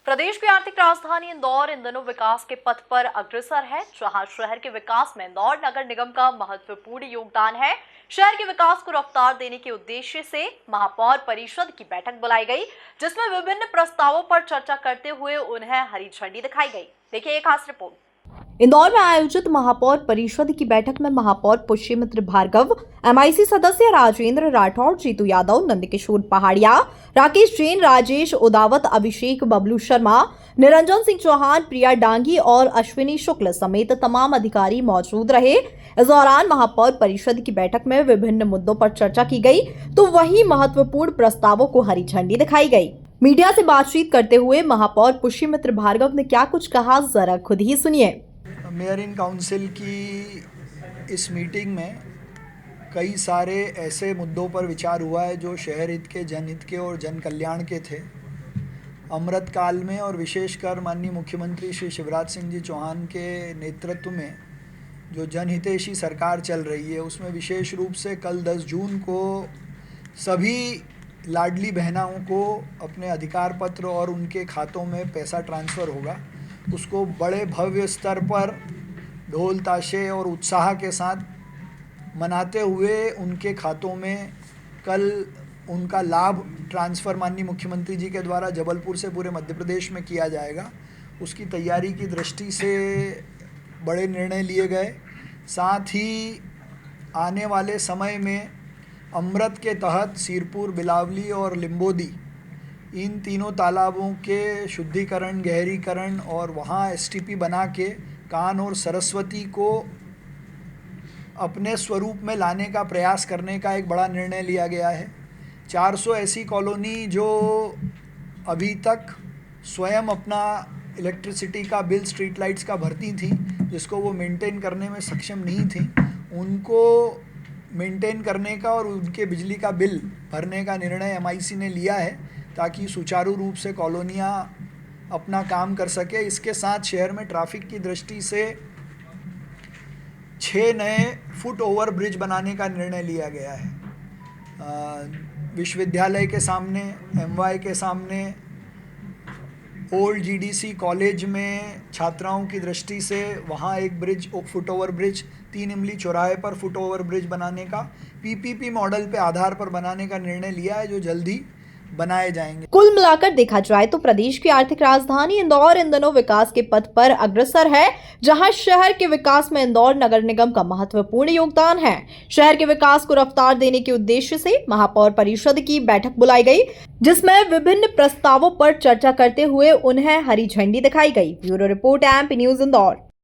प्रदेश की आर्थिक राजधानी इंदौर इन दिनों विकास के पथ पर अग्रसर है, जहां शहर के विकास में इंदौर नगर निगम का महत्वपूर्ण योगदान है। शहर के विकास को रफ्तार देने के उद्देश्य से महापौर परिषद की बैठक बुलाई गई, जिसमें विभिन्न प्रस्तावों पर चर्चा करते हुए उन्हें हरी झंडी दिखाई गई। देखिए एक खास रिपोर्ट। इंदौर में आयोजित महापौर परिषद की बैठक में महापौर पुष्यमित्र भार्गव, एमआईसी सदस्य राजेंद्र राठौड़, जीतू यादव, नंदकिशोर पहाड़िया, राकेश जैन, राजेश उदावत, अभिषेक बबलू शर्मा, निरंजन सिंह चौहान, प्रिया डांगी और अश्विनी शुक्ल समेत तमाम अधिकारी मौजूद रहे। इस दौरान महापौर परिषद की बैठक में विभिन्न मुद्दों पर चर्चा की गई, तो वहीं महत्वपूर्ण प्रस्तावों को हरी झंडी दिखाई गई। मीडिया से बातचीत करते हुए महापौर पुष्यमित्र भार्गव ने क्या कुछ कहा, जरा खुद ही सुनिए। मेयर इन काउंसिल की इस मीटिंग में कई सारे ऐसे मुद्दों पर विचार हुआ है जो शहर हित के, जनहित के और जन कल्याण के थे। अमृत काल में और विशेषकर माननीय मुख्यमंत्री श्री शिवराज सिंह जी चौहान के नेतृत्व में जो जनहितैषी सरकार चल रही है, उसमें विशेष रूप से कल 10 जून को सभी लाडली बहनाओं को अपने अधिकार पत्र और उनके खातों में पैसा ट्रांसफ़र होगा। उसको बड़े भव्य स्तर पर ढोल ताशे और उत्साह के साथ मनाते हुए उनके खातों में कल उनका लाभ ट्रांसफ़र माननीय मुख्यमंत्री जी के द्वारा जबलपुर से पूरे मध्य प्रदेश में किया जाएगा। उसकी तैयारी की दृष्टि से बड़े निर्णय लिए गए। साथ ही आने वाले समय में अमृत के तहत सिरपुर, बिलावली और लिंबोदी इन तीनों तालाबों के शुद्धिकरण, गहरीकरण और वहाँ एसटीपी बना के कान और सरस्वती को अपने स्वरूप में लाने का प्रयास करने का एक बड़ा निर्णय लिया गया है। 400 ऐसी कॉलोनी जो अभी तक स्वयं अपना इलेक्ट्रिसिटी का बिल, स्ट्रीट लाइट्स का भरती थी, जिसको वो मेंटेन करने में सक्षम नहीं थी, उनको मेंटेन करने का और उनके बिजली का बिल भरने का निर्णय एमआईसी ने लिया है, ताकि सुचारू रूप से कॉलोनियाँ अपना काम कर सके। इसके साथ शहर में ट्रैफिक की दृष्टि से 6 नए फुट ओवर ब्रिज बनाने का निर्णय लिया गया है। विश्वविद्यालय के सामने, एमवाई के सामने, ओल्ड जीडीसी कॉलेज में छात्राओं की दृष्टि से वहाँ एक ब्रिज, फुट ओवर ब्रिज, 3 इमली चौराहे पर फुट ओवर ब्रिज बनाने का पीपीपी मॉडल पे आधार पर बनाने का निर्णय लिया है, जो जल्दी बनाए जाएंगे। कुल मिलाकर देखा जाए तो प्रदेश की आर्थिक राजधानी इंदौर इन दिनों विकास के पथ पर अग्रसर है, जहां शहर के विकास में इंदौर नगर निगम का महत्वपूर्ण योगदान है। शहर के विकास को रफ्तार देने के उद्देश्य से महापौर परिषद की बैठक बुलाई गई, जिसमें विभिन्न प्रस्तावों पर चर्चा करते हुए उन्हें हरी झंडी दिखाई गई। Bureau report, MP news Indore.